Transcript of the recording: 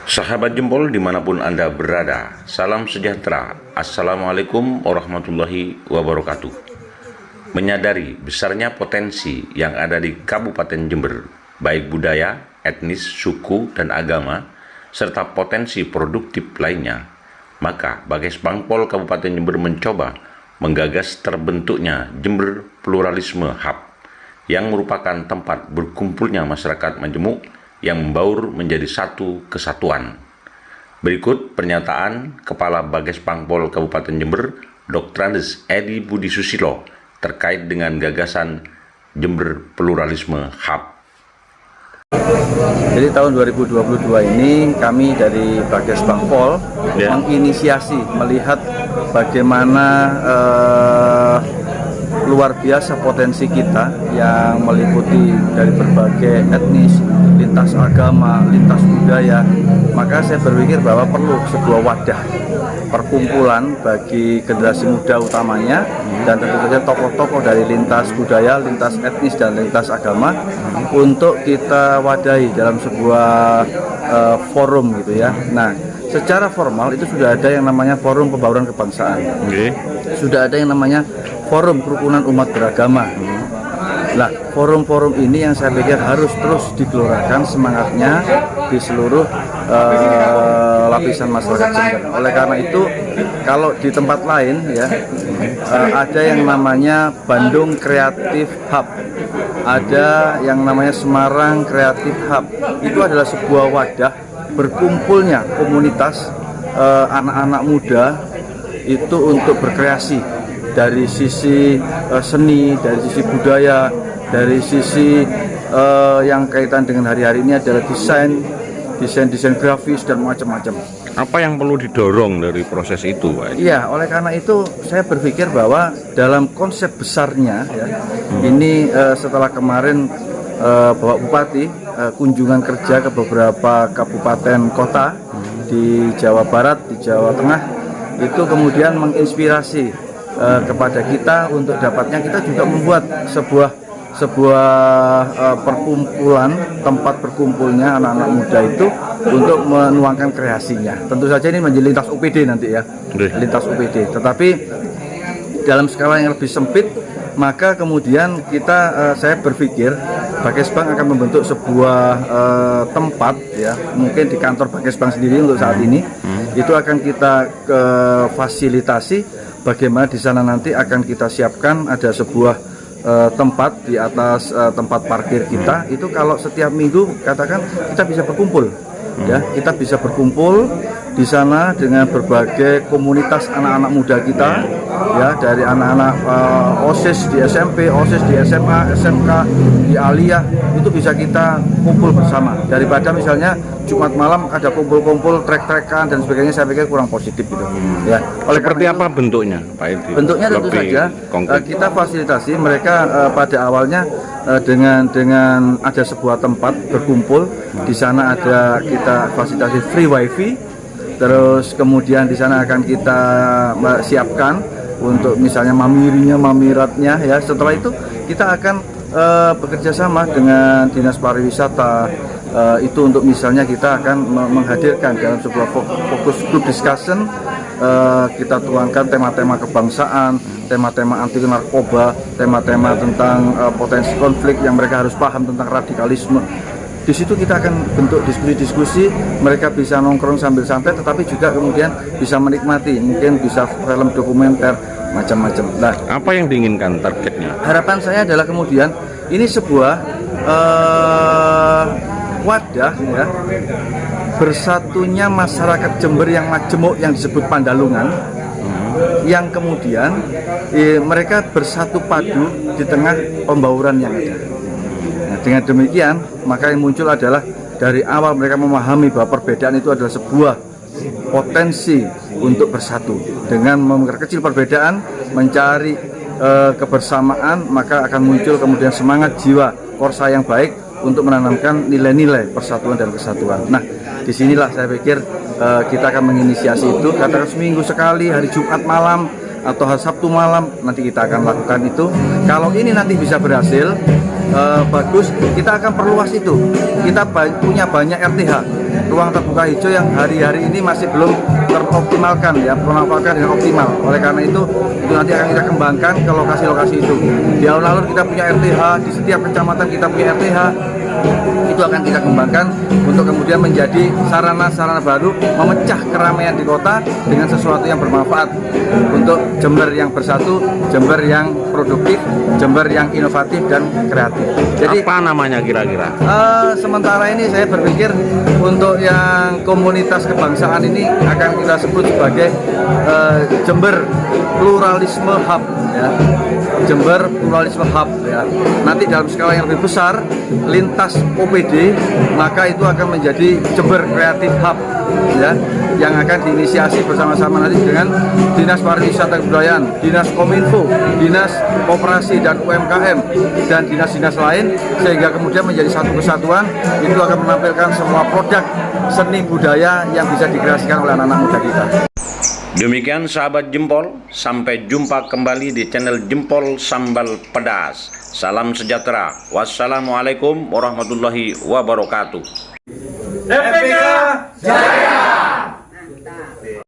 Sahabat Jempol dimanapun Anda berada, salam sejahtera. Assalamualaikum warahmatullahi wabarakatuh. Menyadari besarnya potensi yang ada di Kabupaten Jember, baik budaya, etnis, suku, dan agama, serta potensi produktif lainnya, maka Bages Bangpol Kabupaten Jember mencoba menggagas terbentuknya Jember Pluralisme Hub, yang merupakan tempat berkumpulnya masyarakat majemuk yang membaur menjadi satu kesatuan. Berikut pernyataan Kepala Bages Bangpol Kabupaten Jember, Dr. Andes Edi Budi Susilo, terkait dengan gagasan Jember Pluralisme Hub. Jadi tahun 2022 ini kami dari Bages Bangpol menginisiasi melihat bagaimana luar biasa potensi kita yang meliputi dari berbagai etnis, lintas agama, lintas budaya. Maka saya berpikir bahwa perlu sebuah wadah perkumpulan bagi generasi muda utamanya, dan tentu saja tokoh-tokoh dari lintas budaya, lintas etnis, dan lintas agama untuk kita wadahi dalam sebuah forum gitu ya. Nah, secara formal itu sudah ada yang namanya Forum Pembauran Kebangsaan. Sudah ada yang namanya Forum Kerukunan Umat Beragama. Nah, forum-forum ini yang saya pikir harus terus digelorakan semangatnya di seluruh lapisan masyarakat Jember. Oleh karena itu, kalau di tempat lain ya ada yang namanya Bandung Creative Hub, ada yang namanya Semarang Creative Hub. Itu adalah sebuah wadah berkumpulnya komunitas anak-anak muda itu untuk berkreasi dari sisi seni, dari sisi budaya, dari sisi yang kaitan dengan hari-hari ini adalah desain grafis dan macam-macam. Apa yang perlu didorong dari proses itu, Pak? Iya, oleh karena itu saya berpikir bahwa dalam konsep besarnya ya, ini setelah kemarin Bapak Bupati kunjungan kerja ke beberapa kabupaten kota di Jawa Barat, di Jawa Tengah, itu kemudian menginspirasi kepada kita untuk dapatnya kita juga membuat sebuah perkumpulan, tempat berkumpulnya anak-anak muda itu untuk menuangkan kreasinya. Tentu saja ini menjadi lintas UPD nanti ya, lintas UPD. Tetapi dalam skala yang lebih sempit, maka kemudian saya berpikir Bages Bang akan membentuk sebuah tempat ya, mungkin di kantor Bages Bang sendiri untuk saat ini. Itu akan kita fasilitasi. Bagaimana di sana nanti akan kita siapkan ada sebuah tempat di atas tempat parkir kita. Itu kalau setiap minggu katakan kita bisa berkumpul, ya kita bisa berkumpul di sana dengan berbagai komunitas anak-anak muda kita, ya dari anak-anak OSIS di SMP, OSIS di SMA, SMK, di Aliyah, itu bisa kita kumpul bersama. Daripada misalnya Jumat malam ada kumpul-kumpul, trek-trekan dan sebagainya, saya pikir kurang positif gitu. Ya. Seperti apa bentuknya, Pak Edi? Bentuknya tentu saja kita fasilitasi mereka pada awalnya dengan ada sebuah tempat berkumpul. Di sana ada kita fasilitasi free wifi. Terus kemudian di sana akan kita siapkan untuk misalnya mamirinya, mamiratnya ya. Setelah itu kita akan bekerja sama dengan Dinas Pariwisata. Itu untuk misalnya kita akan menghadirkan dalam sebuah fokus group discussion, kita tuangkan tema-tema kebangsaan, tema-tema anti narkoba, tema-tema tentang potensi konflik yang mereka harus paham tentang radikalisme. Di situ kita akan bentuk diskusi-diskusi, mereka bisa nongkrong sambil santai, tetapi juga kemudian bisa menikmati, mungkin bisa film dokumenter, macam-macam. Nah, apa yang diinginkan targetnya? Harapan saya adalah kemudian ini sebuah wadah ya, bersatunya masyarakat Jember yang majemuk yang disebut Pandalungan, yang kemudian mereka bersatu padu di tengah pembauran yang ada. Nah, dengan demikian maka yang muncul adalah dari awal mereka memahami bahwa perbedaan itu adalah sebuah potensi untuk bersatu. Dengan memperkecil perbedaan, mencari kebersamaan, maka akan muncul kemudian semangat jiwa korsa yang baik untuk menanamkan nilai-nilai persatuan dan kesatuan. Nah, disinilah saya pikir kita akan menginisiasi itu. Katakan seminggu sekali, hari Jumat malam atau hari Sabtu malam nanti kita akan lakukan itu. Kalau ini nanti bisa berhasil, bagus, kita akan perluas itu. Kita punya banyak RTH, ruang terbuka hijau yang hari-hari ini masih belum teroptimalkan ya, pemanfaatan dengan optimal. Oleh karena itu nanti akan kita kembangkan ke lokasi-lokasi itu. Di alun-alun kita punya RTH, di setiap kecamatan kita punya RTH. Itu akan kita kembangkan untuk kemudian menjadi sarana-sarana baru memecah keramaian di kota dengan sesuatu yang bermanfaat untuk Jember yang bersatu, Jember yang produktif, Jember yang inovatif dan kreatif. Jadi Apa namanya kira-kira? sementara ini saya berpikir untuk yang komunitas kebangsaan ini akan kita sebut sebagai Jember Pluralisme Hub ya. Jember Pluralisme Hub ya. Nanti dalam skala yang lebih besar lintas OPD, maka itu akan menjadi Jember Creative Hub ya, yang akan diinisiasi bersama-sama nanti dengan Dinas Pariwisata dan Kebudayaan, Dinas Kominfo, Dinas Koperasi dan UMKM, dan dinas-dinas lain, sehingga kemudian menjadi satu kesatuan. Itu akan menampilkan semua produk seni budaya yang bisa dikreasikan oleh anak-anak muda kita. Demikian sahabat Jempol, sampai jumpa kembali di channel Jempol Sambal Pedas. Salam sejahtera. Wassalamualaikum warahmatullahi wabarakatuh. FPK Jaya!